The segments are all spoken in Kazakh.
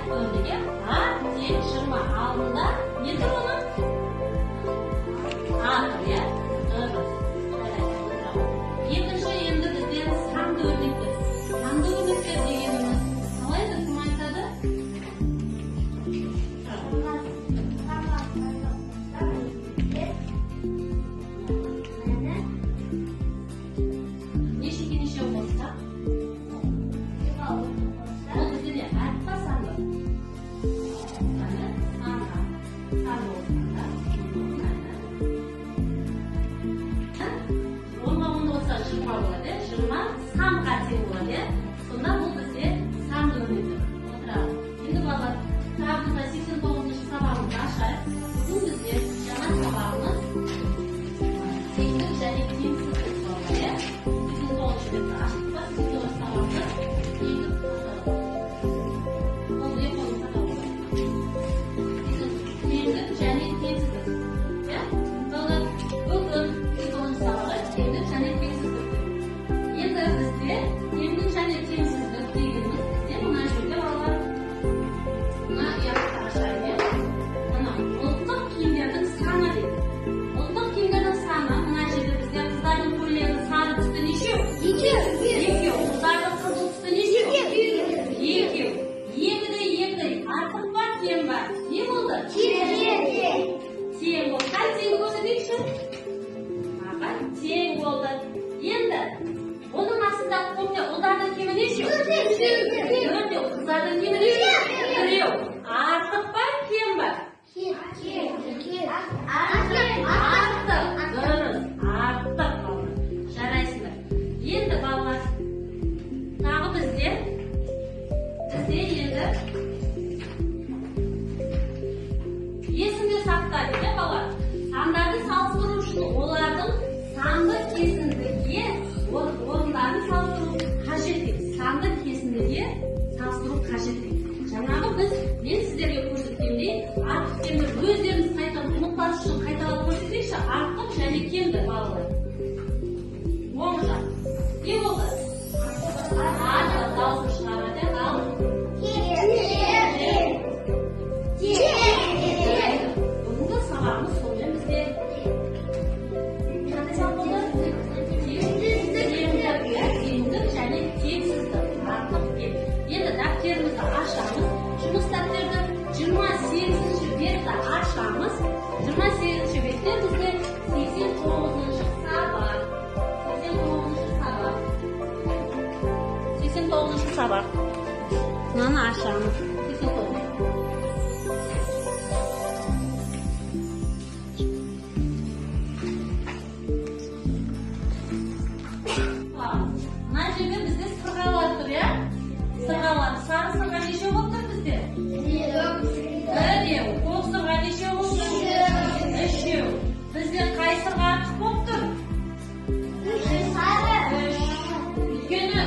бөлігі А тең жиырма. Алдында не тұр оның? А тұр, иә? Дұрыс. Екінші енді бізден санды өрнектер. Санды өрнектер дегеніміз қалай біз кім айтады? Неше болса? Ол бізде не? Әріппа санды? Сан болсында. Жиырма болады, жиырма санға тең болады. Сонда бұл бізде санды өрнектер. Отырады. Енді балалар, кітабымызда 89-шы сабағымызды ашайық. Бүгін бізде жаңа сабағымыз теңдік және теңсіздік сабағы. 89-шы бетті аштық па? 89-шы сабағымызды теңдік сабағы. Ол не қолын сабағы? Теңдік және теңсіздік. Балалар, бүгін 89-шы сабағы теңдік және теңсіздік. Енді бізде теңдік және теңсіздік дегеніміз бізде мына жерде балалар, мына ұяқты ашайын. Мына ұлттық киімдердің саны дейді. Ұлттық киімдердің саны мына жерде бізде қыздардың көйлегі сары түсті нешеу? Екеу. Қыздардың қызыл түсті нешеу? Екеу. Екіде екі. Артық бар, кем бар. Не болды? Тең болды. Қай теңді көрсетейікші? Аға, тең болды. Енді оның астында көмде ұлдардың кемі нешеу? Төртеу. Қыздардың кемі нешеу? Біреу. Артық бар, кем бар? Артық. Дұрыс. Артық балалар. Жарайсыңдар. Енді балалар, тағы бізде енді есімде сақтайды, не балалар? Сандарды салыстыру үшін олардың санды кесіндіге орындарын салыстыру қажет дейді. Санды кесіндіге салыстыру қажет дейді. Жаңағы мен сіздерге көрсеткендей, артық кемді өздеріңіз ұмытпас үшін қайталап көрсетейікші. Артық және кемді балалар. Оң жақ. Не болды? Артық дауысын шығарады. Ал бүгінгі сабағымыз сонымен бізде теңдік және теңсіздік. Артық кем. Енді дәптерімізді ашамыз. Жұмыс дәптерді 28-ші бетті ашамыз. 28-ші бетте бізде 89-шы сабақ. 89-шы сабақ. Мынаны ашамыз. 89. Мына жерде бізде сырғалар тұр, иә? Сырғалар. Сары сырға неше болып тұр бізде? Біреу. Көк сырға неше болып тұр? Үшеу. Бізде қай сырға артық болып тұр? Өйткені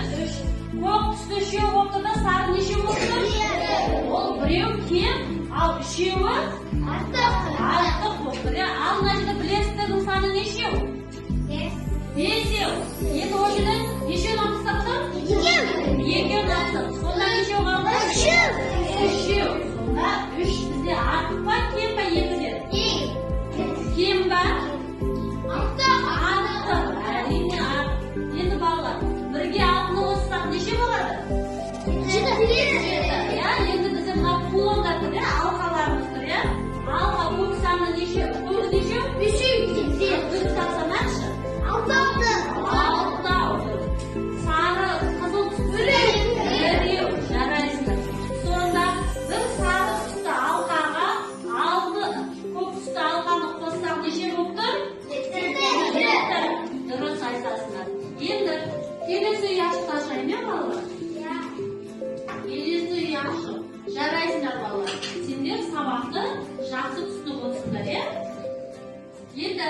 көк түсті үшеу болып тұр да сары неше болып тұр? Ол біреу кем, ал үшеуі артық болып тұр. Ал мына жерде білесіздердің саны нешеу? Бесеу. Енді ол жерде нешеу артық тапты? Екеу артық. Сонда нешеу қалды? Үшеу. Сонда үш бізде артық па, кем ба екіден? Кем ба? Артық. Әрине артық. Енді балалар, бірге алтыны қоссақ неше болады? Жеті. Енді бізде мына кулондар тұр, алқаларымыз тұр. Алқа көк саны неше? Көгі неше? Көк тапсанақшы. Алтау. Сары қызыл түсті біреу. Жарайсыңдар. Сонда бір сары түсті алқаға көк түсті алқаны қоссақ неше болып тұр? Жеті. Дұрыс айтасыңдар. Енді келесі ұяшықты ашайын, ме балалар? Келесі ұяшы. Жарайсыңдар балалар. Сендер сабақты жақсы түсініп отырсыңдар, е? Енді